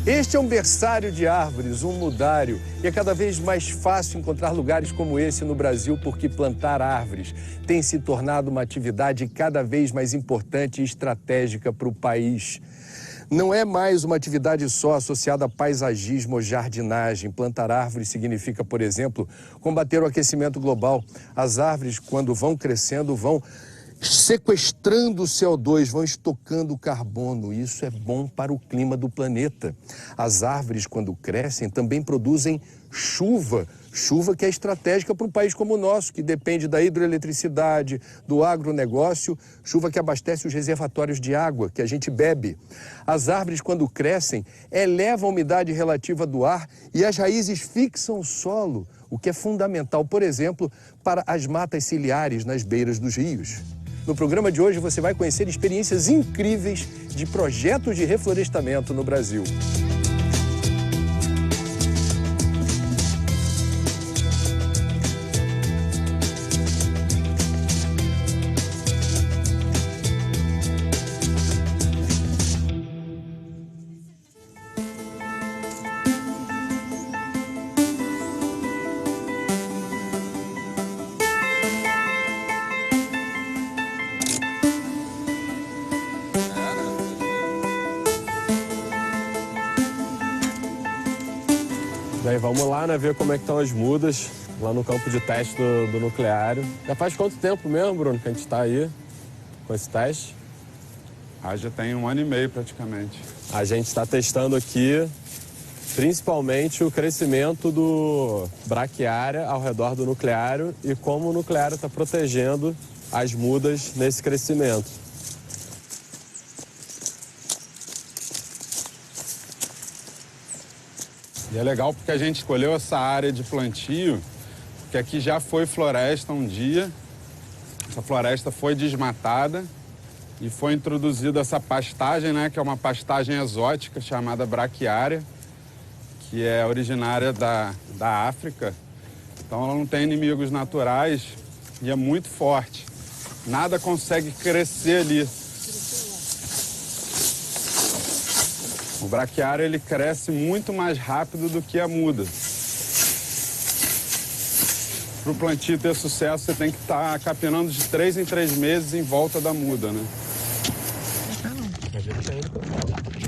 Este é um berçário de árvores, um mudário, e é cada vez mais fácil encontrar lugares como esse no Brasil porque plantar árvores tem se tornado uma atividade cada vez mais importante e estratégica para o país. Não é mais uma atividade só associada a paisagismo ou jardinagem. Plantar árvores significa, por exemplo, combater o aquecimento global. As árvores, quando vão crescendo, vão sequestrando o CO2, vão estocando o carbono. Isso é bom para o clima do planeta. As árvores, quando crescem, também produzem chuva. Chuva que é estratégica para um país como o nosso, que depende da hidroeletricidade, do agronegócio, chuva que abastece os reservatórios de água que a gente bebe. As árvores, quando crescem, elevam a umidade relativa do ar e as raízes fixam o solo, o que é fundamental, por exemplo, para as matas ciliares nas beiras dos rios. No programa de hoje você vai conhecer experiências incríveis de projetos de reflorestamento no Brasil. Bem, vamos lá, né, ver como é que estão as mudas lá no campo de teste do nucleário. Já faz quanto tempo mesmo, Bruno, que a gente está aí com esse teste? Já tem 1 ano e meio praticamente. A gente está testando aqui principalmente o crescimento do braquiária ao redor do nucleário e como o nucleário está protegendo as mudas nesse crescimento. E é legal porque a gente escolheu essa área de plantio, porque aqui já foi floresta um dia. Essa floresta foi desmatada e foi introduzida essa pastagem, né, que é uma pastagem exótica chamada braquiária, que é originária da África. Então ela não tem inimigos naturais e é muito forte. Nada consegue crescer ali. O braquiário, ele cresce muito mais rápido do que a muda. Para o plantio ter sucesso, você tem que estar capinando de 3 em 3 meses em volta da muda, né?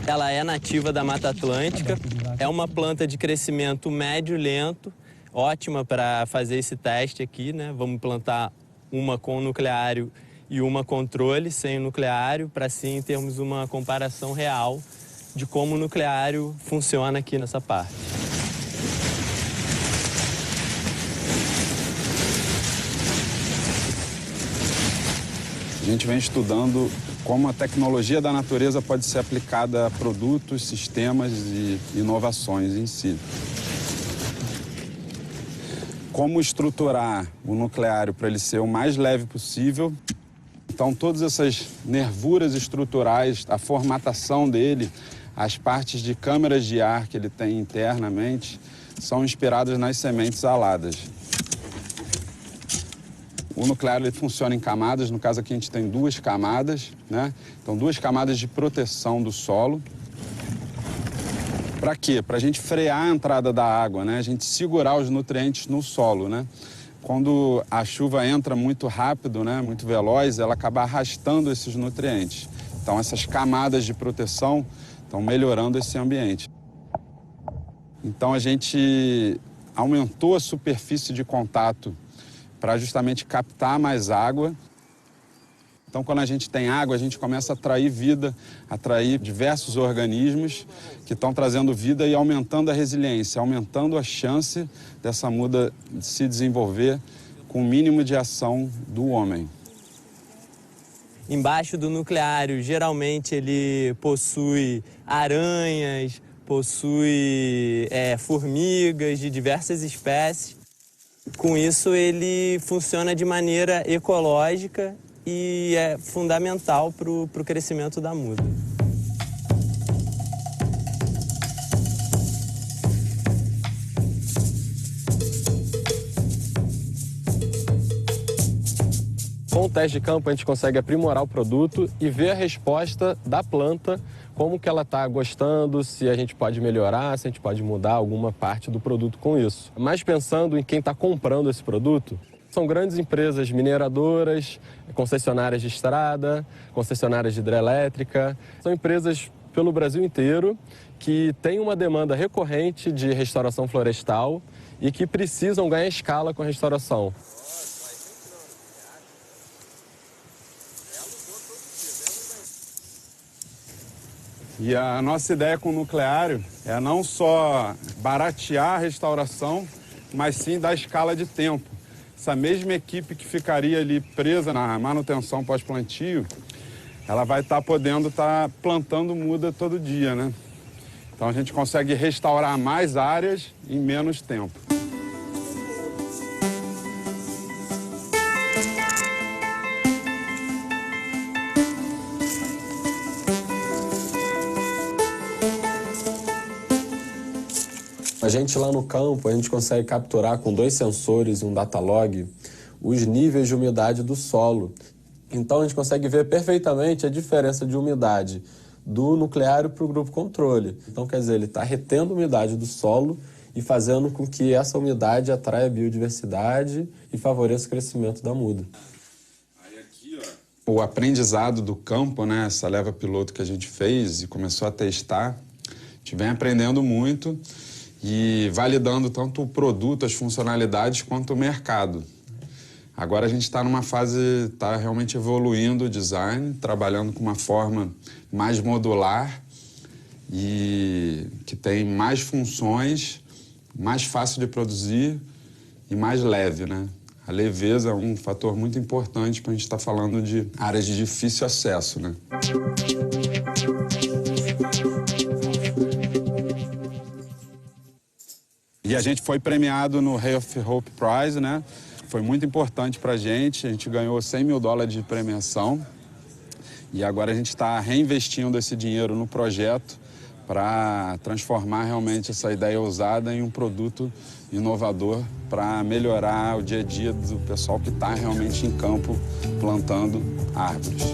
Ela é nativa da Mata Atlântica, é uma planta de crescimento médio lento, ótima para fazer esse teste aqui, né? Vamos plantar uma com nucleário e uma controle sem nucleário, para assim termos uma comparação real de como o nucleário funciona aqui nessa parte. A gente vem estudando como a tecnologia da natureza pode ser aplicada a produtos, sistemas e inovações em si. Como estruturar o nucleário para ele ser o mais leve possível. Então, todas essas nervuras estruturais, a formatação dele, as partes de câmeras de ar que ele tem internamente são inspiradas nas sementes aladas. O nucleário ele funciona em camadas, no caso aqui a gente tem 2 camadas, né? Então 2 camadas de proteção do solo. Para quê? Para a gente frear a entrada da água, né? A gente segurar os nutrientes no solo, né? Quando a chuva entra muito rápido, né? Muito veloz, ela acaba arrastando esses nutrientes. Então essas camadas de proteção estão melhorando esse ambiente. Então a gente aumentou a superfície de contato para justamente captar mais água. Então quando a gente tem água, a gente começa a atrair vida, atrair diversos organismos que estão trazendo vida e aumentando a resiliência, aumentando a chance dessa muda se desenvolver com o mínimo de ação do homem. Embaixo do nucleário, geralmente ele possui aranhas, possui formigas de diversas espécies. Com isso, ele funciona de maneira ecológica e é fundamental para o crescimento da muda. Com o teste de campo, a gente consegue aprimorar o produto e ver a resposta da planta, como que ela está gostando, se a gente pode melhorar, se a gente pode mudar alguma parte do produto com isso. Mas pensando em quem está comprando esse produto, são grandes empresas mineradoras, concessionárias de estrada, concessionárias de hidrelétrica. São empresas pelo Brasil inteiro que têm uma demanda recorrente de restauração florestal e que precisam ganhar escala com a restauração. E a nossa ideia com o nucleário é não só baratear a restauração, mas sim dar escala de tempo. Essa mesma equipe que ficaria ali presa na manutenção pós-plantio, ela vai estar podendo estar plantando muda todo dia, né? Então a gente consegue restaurar mais áreas em menos tempo. A gente lá no campo, a gente consegue capturar com 2 sensores e um datalog os níveis de umidade do solo. Então a gente consegue ver perfeitamente a diferença de umidade do nucleário para o grupo controle. Então quer dizer, ele está retendo a umidade do solo e fazendo com que essa umidade atraia a biodiversidade e favoreça o crescimento da muda. O aprendizado do campo, né, essa leva piloto que a gente fez e começou a testar, a gente vem aprendendo muito e validando tanto o produto, as funcionalidades, quanto o mercado. Agora a gente está numa fase, está realmente evoluindo o design, trabalhando com uma forma mais modular e que tem mais funções, mais fácil de produzir e mais leve, né? A leveza é um fator muito importante para a gente estar falando de áreas de difícil acesso, né? E a gente foi premiado no Ray of Hope Prize, né? Foi muito importante para a gente ganhou $100 mil de premiação e agora a gente está reinvestindo esse dinheiro no projeto para transformar realmente essa ideia ousada em um produto inovador para melhorar o dia a dia do pessoal que está realmente em campo plantando árvores.